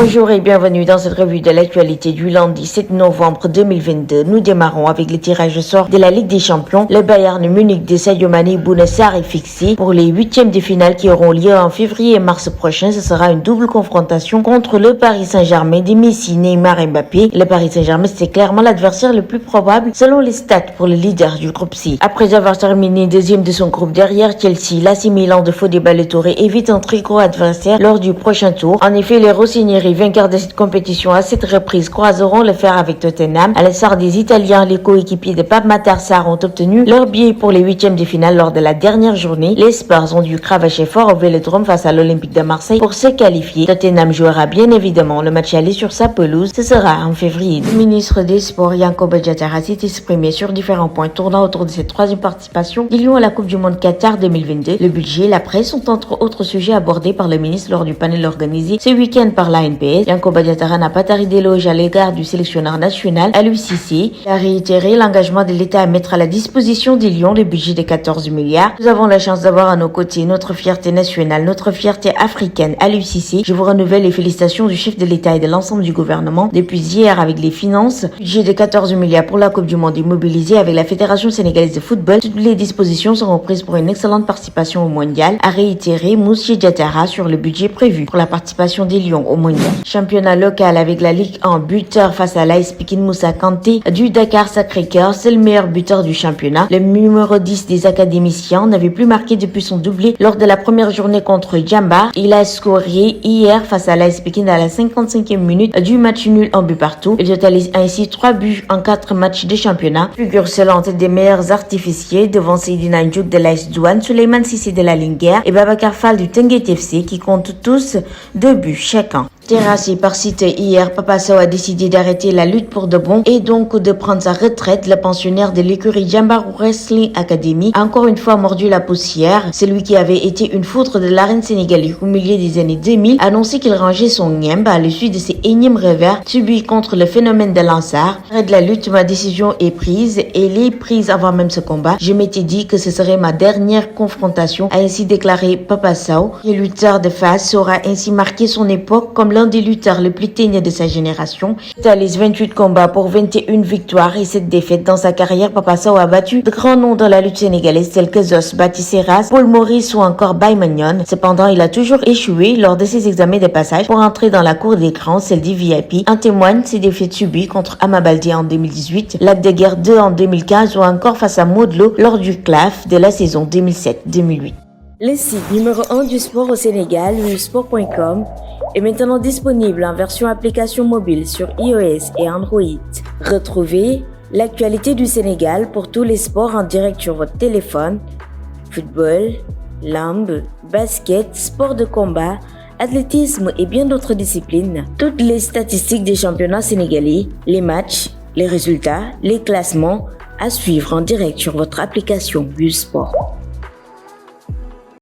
Bonjour et bienvenue dans cette revue de l'actualité du lundi 7 novembre 2022. Nous démarrons avec le tirage au sort de la Ligue des Champions. Le Bayern Munich de Sadio Mané et Bouna Sarr est fixé pour les huitièmes de finale qui auront lieu en février et mars prochain. Ce sera une double confrontation contre le Paris Saint-Germain de Messi, Neymar et Mbappé. Le Paris Saint-Germain, c'est clairement l'adversaire le plus probable selon les stats pour le leader du groupe C. Après avoir terminé deuxième de son groupe derrière Chelsea, l'AC Milan de Fodé Ballo-Touré évite un très gros adversaire lors du prochain tour. En effet, les Rossinieri, vainqueurs de cette compétition à 7 reprises, croiseront le fer avec Tottenham. À l'instar des Italiens, les coéquipiers de Pape Matar Sarr ont obtenu leur billet pour les huitièmes de finale lors de la dernière journée. Les Spurs ont dû cravacher fort au Vélodrome face à l'Olympique de Marseille pour se qualifier. Tottenham jouera bien évidemment le match aller sur sa pelouse. Ce sera en février. Le ministre des Sports, Yankoba Diattara, s'est exprimé sur différents points tournant autour de cette troisième participation des Lions à la Coupe du Monde Qatar 2022. Le budget et la presse sont entre autres sujets abordés par le ministre lors du panel organisé ce week-end par l'ANPS. Yankoba Diattara n'a pas tari d'éloge à l'égard du sélectionneur national, Aliou Cissé. Il a réitéré l'engagement de l'État à mettre à la disposition des Lions le budget de 14 milliards. Nous avons la chance d'avoir à nos côtés notre fierté nationale, notre fierté africaine, Aliou Cissé. Je vous renouvelle les félicitations du chef de l'État et de l'ensemble du gouvernement. Depuis hier, avec les finances, budget de 14 milliards pour la Coupe du Monde est mobilisé avec la Fédération sénégalaise de football. Toutes les dispositions seront prises pour une excellente participation au mondial, a réitéré Moussa Diattara sur le budget prévu pour la participation des Lions au mondial. Championnat local avec la Ligue 1, buteur face à l'AS Pikine, Moussa Kanté du Dakar Sacré-Cœur, c'est le meilleur buteur du championnat. Le numéro 10 des académiciens n'avait plus marqué depuis son doublé lors de la première journée contre Djamba. Il a scoré hier face à l'AS Pikine à la 55e minute du match nul en but partout. Il totalise ainsi 3 buts en 4 matchs de championnat. Figure seule en tête des meilleurs artificiers devant Seydina Ndiouk de l'AS Douane, Souleymane Cissé de la Linguère et Babacar Fall du Teungueth FC qui comptent tous 2 buts chacun. Terrassé par site hier, Papa Sow a décidé d'arrêter la lutte pour de bon et donc de prendre sa retraite. Le pensionnaire de l'écurie Jambarou Wrestling Academy a encore une fois mordu la poussière. Celui qui avait été une foudre de l'arène sénégalaise au milieu des années 2000 a annoncé qu'il rangeait son niembe à l'issue de ses énièmes revers subis contre le phénomène de Lansar. Après de la lutte, ma décision est prise et elle est prise avant même ce combat. Je m'étais dit que ce serait ma dernière confrontation, a ainsi déclaré Papa Sow. Le lutteur de face aura ainsi marqué son époque comme l'un des lutteurs les plus teigneux de sa génération. Il totalise 28 combats pour 21 victoires et 7 défaites. Dans sa carrière, Papa Sow a battu de grands noms dans la lutte sénégalaise tels que Zos, Batiseras, Paul Maurice ou encore Baymanion. Cependant, il a toujours échoué lors de ses examens de passage pour entrer dans la cour des grands, celle du VIP. En témoignent ses défaites subies contre Ama Baldé en 2018, Lac de Guerre 2 en 2015 ou encore face à Modlo lors du CLAF de la saison 2007-2008. Le site numéro 1 du sport au Sénégal, sport.com, est maintenant disponible en version application mobile sur iOS et Android. Retrouvez l'actualité du Sénégal pour tous les sports en direct sur votre téléphone. Football, lambe, basket, sport de combat, athlétisme et bien d'autres disciplines. Toutes les statistiques des championnats sénégalais, les matchs, les résultats, les classements à suivre en direct sur votre application Sport.